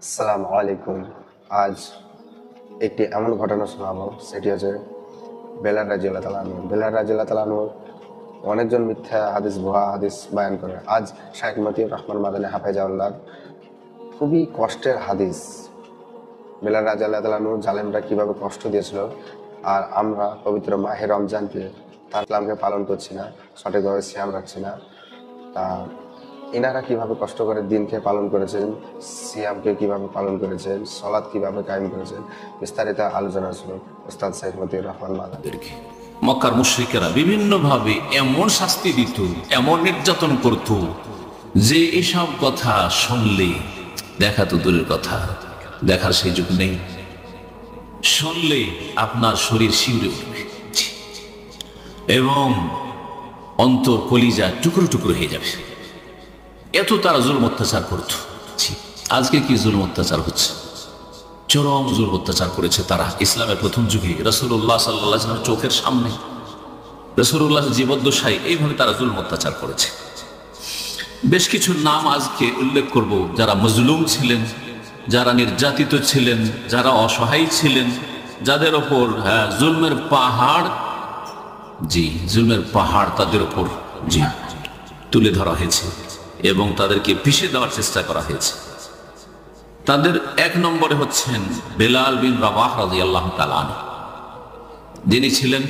আসসালামু আলাইকুম। আজ একটি এমন ঘটনা শোনাবো, সেটি হচ্ছে বেলাল রাদিয়াল্লাহু তাআলা আনহু। বেলাল রাদিয়াল্লাহু তাআলা আনহু অনেকজন মিথ্যা হাদিস, ভুয়া হাদিস বয়ান করে। আজ শাইখ মতিউর রহমান মাদানী হাফেজাহুল্লাহ খুবই কষ্টের হাদিস, বেলাল রাদিয়াল্লাহু তাআলা আনহু জালেমরা কিভাবে কষ্ট দিয়েছিল, আর আমরা পবিত্র মাহে রমজানকে তার ইসলামকে পালন করছি না, সঠিকভাবে সিয়াম রাখছি না। তা এনারা কিভাবে কষ্ট করে দিনকে পালন করেছেন, সিয়ামকে কিভাবে পালন করেছেন, সালাত কিভাবে কায়েম করেছেন, বিস্তারিত আলোচনা শুনুন উস্তাদ শাইখ মতিউর রহমান মাদানী। মক্কার মুশরিকেরা বিভিন্ন ভাবে এমন শাস্তি দিত, এমন নির্যাতন করত যে এসব কথা শুনলে, দেখা তো দূরের কথা, দেখার সেই যুগ নেই, শুনলে আপনার শরীর শিউরে উঠবে এবং অন্তর কলিজা টুকরো টুকরো হয়ে যাবে। এত তারা জুলম অত্যাচার করত। আজকে কি জুলম অত্যাচার হচ্ছে? চরম জুলম অত্যাচার করেছে তারা ইসলামের প্রথম যুগে। রাসূলুল্লাহ সাল্লাল্লাহু আলাইহি ওয়াসাল্লামের চোখের সামনে, রাসূলুল্লাহ জীবদ্দশায় এইভাবে তারা জুলম অত্যাচার করেছে। বেশ কিছু নাম আজকে উল্লেখ করব, যারা মজলুম ছিলেন, যারা নির্যাতিত ছিলেন, যারা অসহায় ছিলেন, যাদের ওপর জুলমের পাহাড়, জুলমের পাহাড় তাদের ওপর তুলে ধরা হয়েছে এবং তাদেরকে পিষে দেওয়ার চেষ্টা করা হয়েছে। তাদের এক নম্বরে হচ্ছেন বেলাল বিন রাবাহ রাদিয়াল্লাহু তাআলা আনহু, যিনি ছিলেন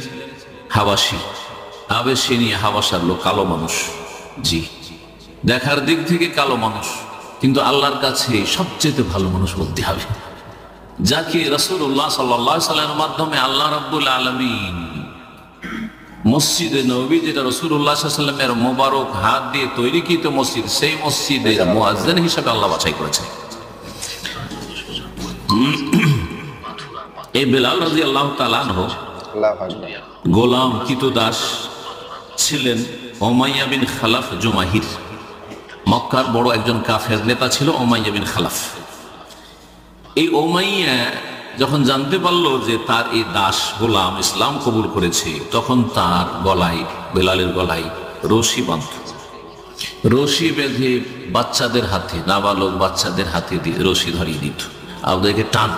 হাবাসী, আবেশিনিয়া, হাবাসার লোক, কালো মানুষ। দেখার দিক থেকে কালো মানুষ, কিন্তু আল্লাহর কাছে সবচেয়ে ভালো মানুষ বলতে হবে, যাকে রাসূলুল্লাহ সাল্লাল্লাহু আলাইহি ওয়াসাল্লামের মাধ্যমে আল্লাহ রাব্বুল আলামিন মসজিদে নববী, যেটা রাসূলুল্লাহ সাল্লাল্লাহু আলাইহি ওয়াসাল্লামের মোবারক হাত দিয়ে তৈরিকৃত মসজিদ, সেই মসজিদে মুয়াজ্জিন হিসেবে আল্লাহ বাছাই করেছেন। এই বেলাল রাদিয়াল্লাহু তাআলা আনহু গোলাম কিতদাস ছিলেন উমাইয়া বিন খালাফ জুমাহির। মক্কার বড় একজন কাফের নেতা ছিল উমাইয়া বিন খালাফ। এই উমাইয়া যখন জানতে পারলো যে তার এই দাস গোলাম ইসলাম কবুল করেছে, তখন তার গলায়, বেলালের গলায় রশি বাঁধত। রশি বেঁধে বাচ্চাদের হাতে, নাবালক বাচ্চাদের হাতে দিয়ে রশি ধরিয়ে দিত, আর ওদেরকে টান,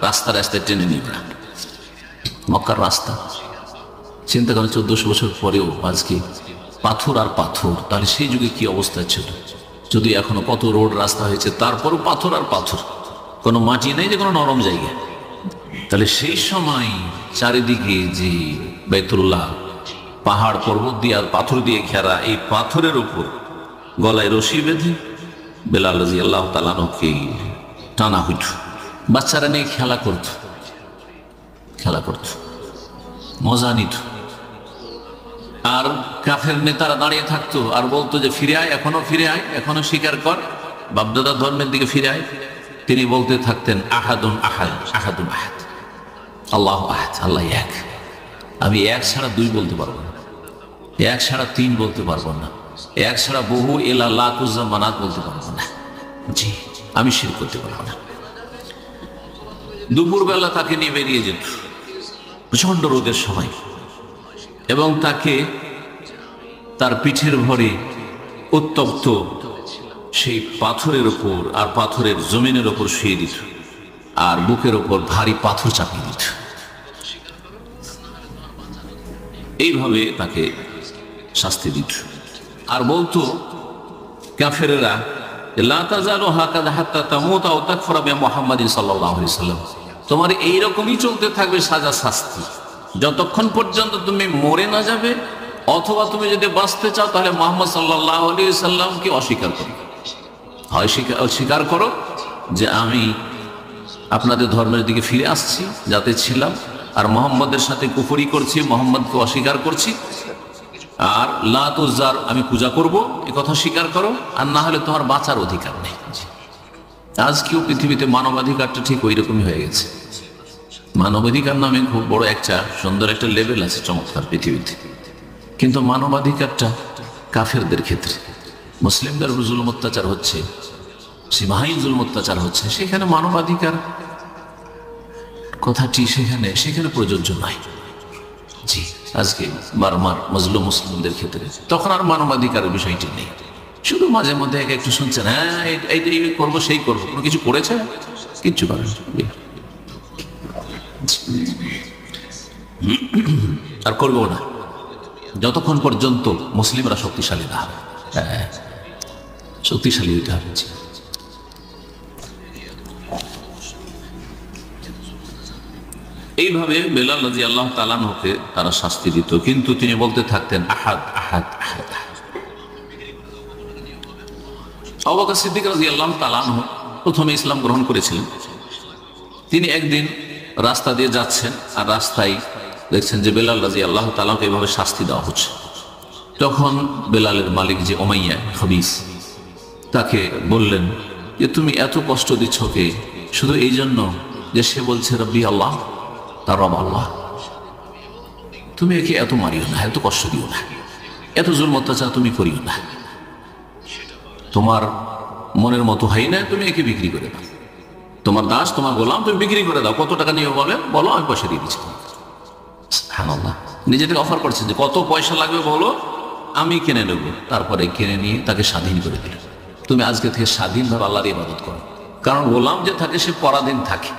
রাস্তায় রাস্তায় টেনে নিয়ে না। মক্কার রাস্তা চিন্তা করেন, 1400 বছর পরেও আজকে পাথর আর পাথর, তাহলে সেই যুগে কি অবস্থা ছিল? যদি এখনো কত রোড রাস্তা হয়েছে, তারপরও পাথর আর পাথর, কোনো মাটি নেই যে কোনো নরম জায়গা। তাহলে সেই সময় চারিদিকে যে বাইতুল্লাহ পাহাড় পর্বত দিয়ে আর পাথর দিয়ে ঘেরা, এই পাথরের উপর গলায় রশি বেঁধে বেলাল রাদিয়াল্লাহু তাআলা আনহুকে টানা হইত। বাচ্চারা নিয়ে খেলা করত, মজা নিত। আর কাফের নেতারা দাঁড়িয়ে থাকতো আর বলতো যে ফিরে আয়, এখনো ফিরে আয়, এখনো স্বীকার কর, বাপদাদা ধর্মের দিকে ফিরে আয়। তিনি বলতে থাকতেন আহাদুন আহাদ, আহাদুন আহাদ, আল্লাহ আহাদ, আল্লাহ এক। আমি এক ছাড়া দুই বলতে পারবো না, এক ছাড়া তিন বলতে পারবো না, এক ছাড়া বহু এলা লাত উজ্জা মানাত বলতে পারবো না, আমি শিরক করতে পারবো না। দুপুরবেলা তাকে নিয়ে বেরিয়ে যেত প্রচন্ড রোদের সময়, এবং তাকে তার পিঠের ভরে উত্তপ্ত সেই পাথরের ওপর আর পাথরের জমিনের ওপর শুয়ে দিত, আর বুকের ওপর ভারী পাথর চাপিয়ে দিত। এইভাবে তাকে শাস্তি দিত। আর বলতো কাফেরেরা, লা তাযালু হাকাযা হাত্তা তামুতা আও তাকফুরা বিমুহাম্মাদিন সাল্লাল্লাহু আলাইহি ওয়াসাল্লাম, তোমার এইরকমই চলতে থাকবে সাজা শাস্তি, যতক্ষণ পর্যন্ত তুমি মরে না যাবে, অথবা তুমি যদি বাঁচতে চাও তাহলে মুহাম্মদ সাল্লাল্লাহু আলাইহি ওয়াসাল্লামকে অস্বীকার করো। হয় স্বীকার করো যে আমি আপনাদের ধর্মের দিকে ফিরে আসছি যাতে ছিলাম, আর মোহাম্মদের সাথে কুফরি করছি, মোহাম্মদকে অস্বীকার করছি, আর লাত উজ্জার আমি পূজা করব, এ কথা স্বীকার করো, আর না হলে তোমার বাঁচার অধিকার নেই। আজকেও পৃথিবীতে মানবাধিকারটা ঠিক ওই রকমই হয়ে গেছে। মানবাধিকার নামে খুব বড় একটা সুন্দর একটা লেভেল আছে, চমৎকার পৃথিবীতে, কিন্তু মানবাধিকারটা কাফেরদের ক্ষেত্রে, মুসলিমদের জুলুম অত্যাচার হচ্ছে, সীমাহীন জুলুম অত্যাচার হচ্ছে, সেখানে মানবাধিকার কথাটি সেখানে প্রযোজ্য নয়। আজকে বারবার মজলুম মুসলিমদের ক্ষেত্রে তখন আর মানবাধিকারের বিষয়টি নেই। শুধু মাঝে মধ্যে একটু শুনছেন, হ্যাঁ এইটাই করবো সেই করবো, কোনো কিছু করেছে? কিচ্ছু করেন। আর করবো না যতক্ষণ পর্যন্ত মুসলিমরা শক্তিশালী না হবে। হ্যাঁ, শক্তিশালী হইতে হবে। এইভাবে বেলাল রাদিয়াল্লাহু তাআলা আনহুকে তারা শাস্তি দিত, কিন্তু তিনি বলতে থাকতেন আহাদ আহাদ আহাদ। আবু বকর সিদ্দিক রাদিয়াল্লাহু তাআলা আনহু প্রথমে ইসলাম গ্রহণ করেছিলেন। তিনি একদিন রাস্তা দিয়ে যাচ্ছেন, আর রাস্তায় দেখছেন যে বেলাল রাদিয়াল্লাহু তাআলা আনহুকে এভাবে শাস্তি দেওয়া হচ্ছে। তখন বেলালের মালিক যে উমাইয়া খবিস, তাকে বললেন যে তুমি এত কষ্ট দিচ্ছ কে? শুধু এই জন্য যে সে বলছে রব্বি আল্লাহ, তার রব আল্লাহ। তুমি একে এত মারিও না, এত কষ্ট দিও না, এত জুলম অত্যাচার তুমি করিও না। তোমার মনের মতো হয় না, তুমি একে বিক্রি করে দাও। তোমার দাস, তোমার গোলাম, তুমি বিক্রি করে দাও। কত টাকা নিয়ে বলো, আমি পয়সা দিয়ে দিচ্ছি। সুবহানাল্লাহ, নিজে থেকে অফার করছেন যে কত পয়সা লাগবে বলো, আমি কিনে নেব। তারপরে কিনে নিয়ে তাকে স্বাধীন করে দিল। তুমি আজকে থেকে স্বাধীনভাবে আল্লাহর ইবাদত করো। কারণ গোলাম যে থাকে সে পরাধীন থাকে,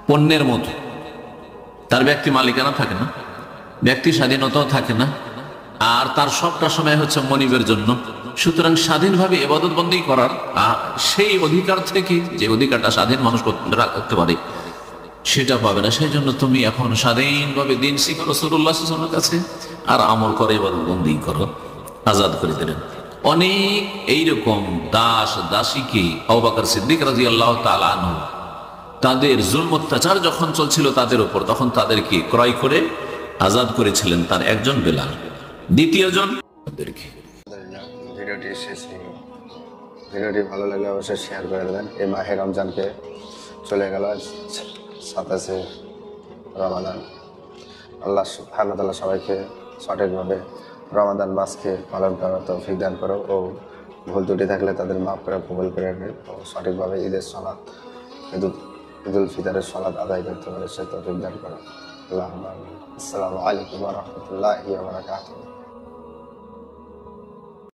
পণ্যের মতো। তার ব্যক্তি মালিকানা থাকে না, ব্যক্তি স্বাধীনতাও থাকে না, আর তার সবটা সময় হচ্ছে মনিবের জন্য। সুতরাং স্বাধীনভাবে ইবাদত বন্দেগী করার সেই অধিকার থেকে, যে অধিকারটা স্বাধীন মানুষ রাখতে পারে, সেটা পাবে না। সেই জন্য তুমি এখন স্বাধীনভাবে দিন শিখো রাসূলুল্লাহ সাল্লাল্লাহু আলাইহি ওয়াসাল্লামের কাছে, আর আমল করে ইবাদত বন্দেগী করো। আজাদ করে দিলেন। অনেক এইরকম দাস দাসীকে আবু বকর সিদ্দিক রাদিয়াল্লাহু তাআলা আনহু তাদের জুলম অত্যাচার যখন চলছিল তাদের উপর, তখন তাদেরকে ক্রয় করে আজাদ করেছিলেন। তার একজন বেলাল, দ্বিতীয়জন তাদেরকে। ভিডিওটি শেষ হয়ে গেল। ভিডিওটি ভালো লাগলে অবশ্যই শেয়ার করে দেবেন। এই মাহে রমজানকে চলে গেল 27শে রমাদান। আল্লাহ সুবহানাহু ওয়া তাআলা সবাইকে সঠিকভাবে রমাদান মাসকে পালন করার তৌফিক দান করো, ও ভুল ত্রুটি থাকলে তাদের মাফ করে কবুল করে নেবে, ও সঠিকভাবে ঈদের সালাত, ঈদুল ফিতরের সালাত আদায় করতে পারে সে তৌফিক দান করো। আল্লাহুম্মা আমিন। আসসালামু আলাইকুম ওয়া রাহমাতুল্লাহি ওয়া বারাকাতুহু।